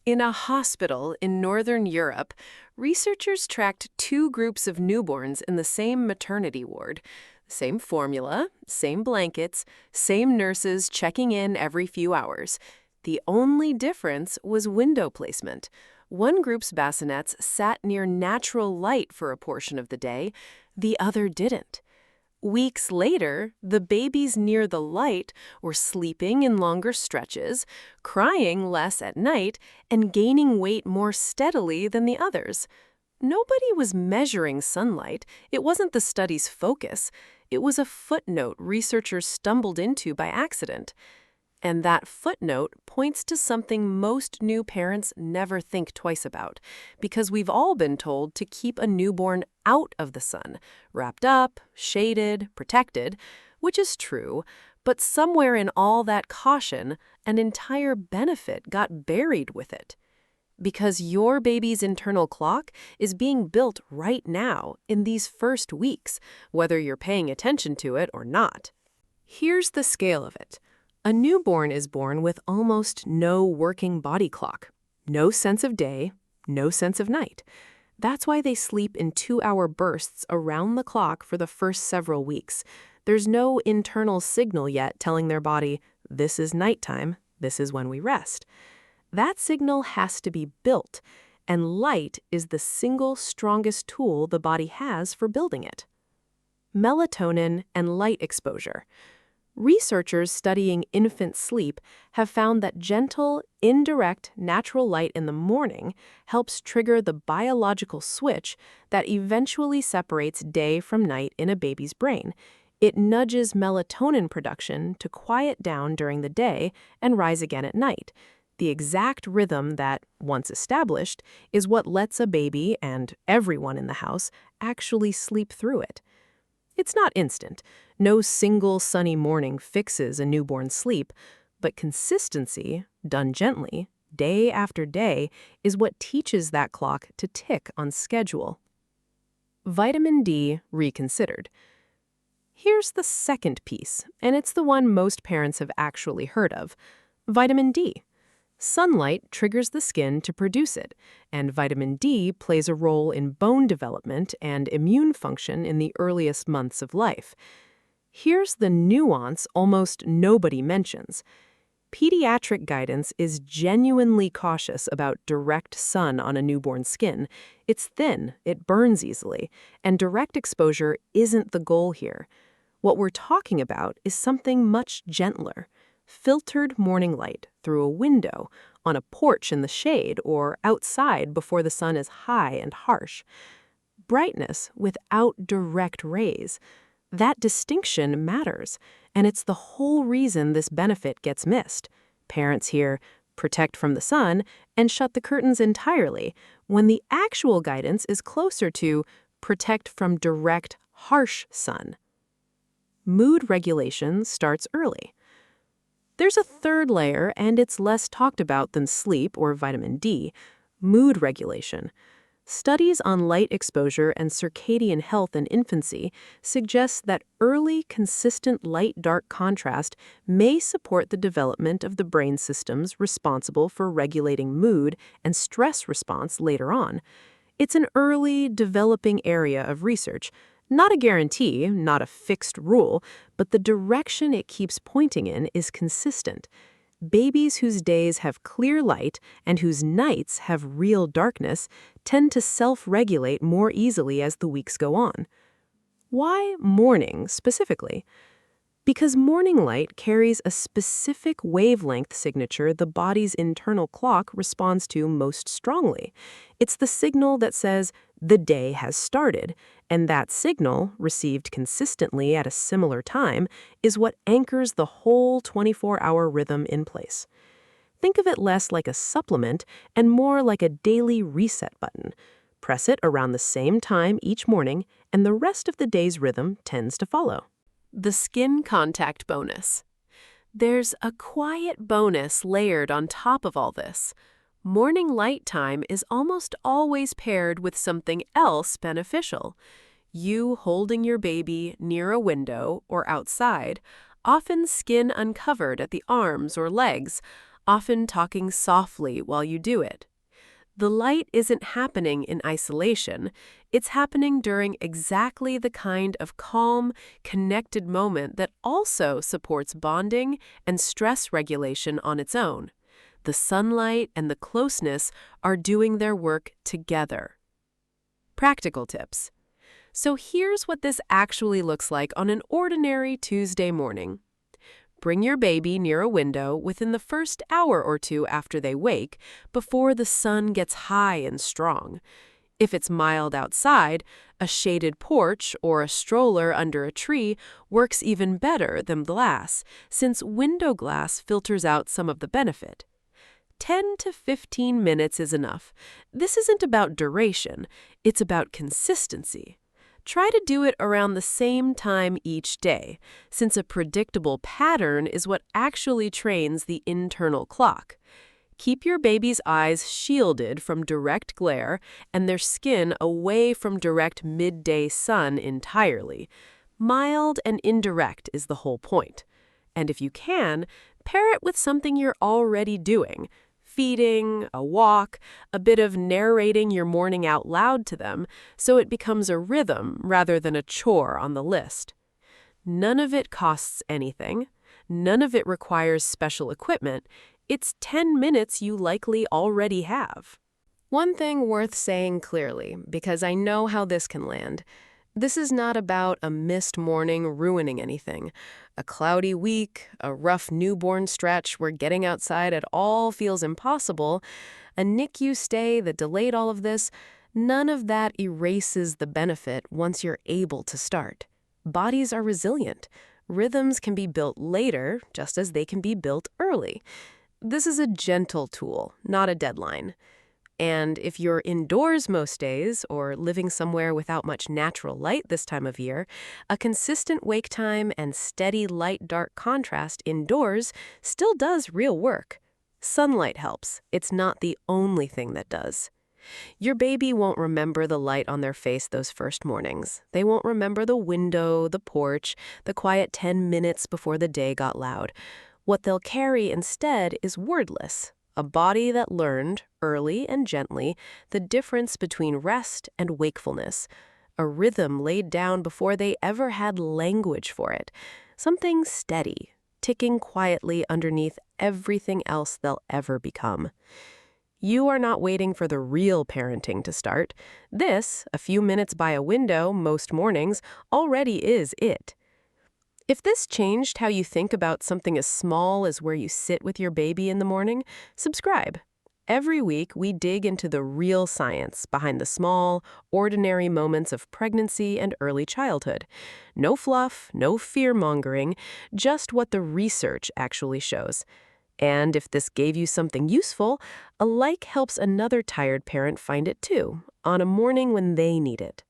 In a hospital in Northern Europe, researchers tracked two groups of newborns in the same maternity ward. Same formula, same blankets, same nurses checking in every few hours. The only difference was window placement. One group's bassinets sat near natural light for a portion of the day, the other didn't. Weeks later, the babies near the light were sleeping in longer stretches, crying less at night, and gaining weight more steadily than the others. Nobody was measuring sunlight. It wasn't the study's focus. It was a footnote researchers stumbled into by accident. And that footnote points to something most new parents never think twice about, because we've all been told to keep a newborn out of the sun, wrapped up, shaded, protected, which is true, but somewhere in all that caution, an entire benefit got buried with it. Because your baby's internal clock is being built right now in these first weeks, whether you're paying attention to it or not. Here's the scale of it. A newborn is born with almost no working body clock, no sense of day, no sense of night. That's why they sleep in 2-hour bursts around the clock for the first several weeks. There's no internal signal yet telling their body, this is nighttime, this is when we rest. That signal has to be built, and light is the single strongest tool the body has for building it. Melatonin and light exposure. Researchers studying infant sleep have found that gentle, indirect, natural light in the morning helps trigger the biological switch that eventually separates day from night in a baby's brain. It nudges melatonin production to quiet down during the day and rise again at night. The exact rhythm that, once established, is what lets a baby and everyone in the house actually sleep through it. It's not instant. No single sunny morning fixes a newborn's sleep, but consistency, done gently, day after day, is what teaches that clock to tick on schedule. Vitamin D reconsidered. Here's the second piece, and it's the one most parents have actually heard of. Vitamin D. Sunlight triggers the skin to produce it, and vitamin D plays a role in bone development and immune function in the earliest months of life. Here's the nuance almost nobody mentions. Pediatric guidance is genuinely cautious about direct sun on a newborn's skin. It's thin, it burns easily, and direct exposure isn't the goal here. What we're talking about is something much gentler. Filtered morning light through a window, on a porch in the shade, or outside before the sun is high and harsh. Brightness without direct rays. That distinction matters, and it's the whole reason this benefit gets missed. Parents hear, protect from the sun, and shut the curtains entirely, when the actual guidance is closer to protect from direct, harsh sun. Mood regulation starts early. There's a third layer, and it's less talked about than sleep or vitamin D, mood regulation. Studies on light exposure and circadian health in infancy suggest that early, consistent light-dark contrast may support the development of the brain systems responsible for regulating mood and stress response later on. It's an early, developing area of research. Not a guarantee, not a fixed rule, but the direction it keeps pointing in is consistent. Babies whose days have clear light and whose nights have real darkness tend to self-regulate more easily as the weeks go on. Why morning specifically? Because morning light carries a specific wavelength signature the body's internal clock responds to most strongly. It's the signal that says the day has started, and that signal, received consistently at a similar time, is what anchors the whole 24-hour rhythm in place. Think of it less like a supplement and more like a daily reset button. Press it around the same time each morning, and the rest of the day's rhythm tends to follow. The skin contact bonus. There's a quiet bonus layered on top of all this. Morning light time is almost always paired with something else beneficial. You holding your baby near a window or outside, often skin uncovered at the arms or legs, often talking softly while you do it. The light isn't happening in isolation. It's happening during exactly the kind of calm, connected moment that also supports bonding and stress regulation on its own. The sunlight and the closeness are doing their work together. Practical tips. So here's what this actually looks like on an ordinary Tuesday morning. Bring your baby near a window within the first hour or two after they wake, before the sun gets high and strong. If it's mild outside, a shaded porch or a stroller under a tree works even better than glass, since window glass filters out some of the benefit. 10 to 15 minutes is enough. This isn't about duration, it's about consistency. Try to do it around the same time each day, since a predictable pattern is what actually trains the internal clock. Keep your baby's eyes shielded from direct glare and their skin away from direct midday sun entirely. Mild and indirect is the whole point. And if you can, pair it with something you're already doing. Feeding, a walk, a bit of narrating your morning out loud to them, so it becomes a rhythm rather than a chore on the list. None of it costs anything. None of it requires special equipment. It's 10 minutes you likely already have. One thing worth saying clearly, because I know how this can land. This is not about a missed morning ruining anything. A cloudy week, a rough newborn stretch where getting outside at all feels impossible, a NICU stay that delayed all of this, none of that erases the benefit once you're able to start. Bodies are resilient. Rhythms can be built later, just as they can be built early. This is a gentle tool, not a deadline. And if you're indoors most days or living somewhere without much natural light this time of year, a consistent wake time and steady light-dark contrast indoors still does real work. Sunlight helps. It's not the only thing that does. Your baby won't remember the light on their face those first mornings. They won't remember the window, the porch, the quiet 10 minutes before the day got loud. What they'll carry instead is wordless. A body that learned, early and gently, the difference between rest and wakefulness. A rhythm laid down before they ever had language for it. Something steady, ticking quietly underneath everything else they'll ever become. You are not waiting for the real parenting to start. This, a few minutes by a window most mornings, already is it. If this changed how you think about something as small as where you sit with your baby in the morning, subscribe. Every week, we dig into the real science behind the small, ordinary moments of pregnancy and early childhood. No fluff, no fear-mongering, just what the research actually shows. And if this gave you something useful, a like helps another tired parent find it too, on a morning when they need it.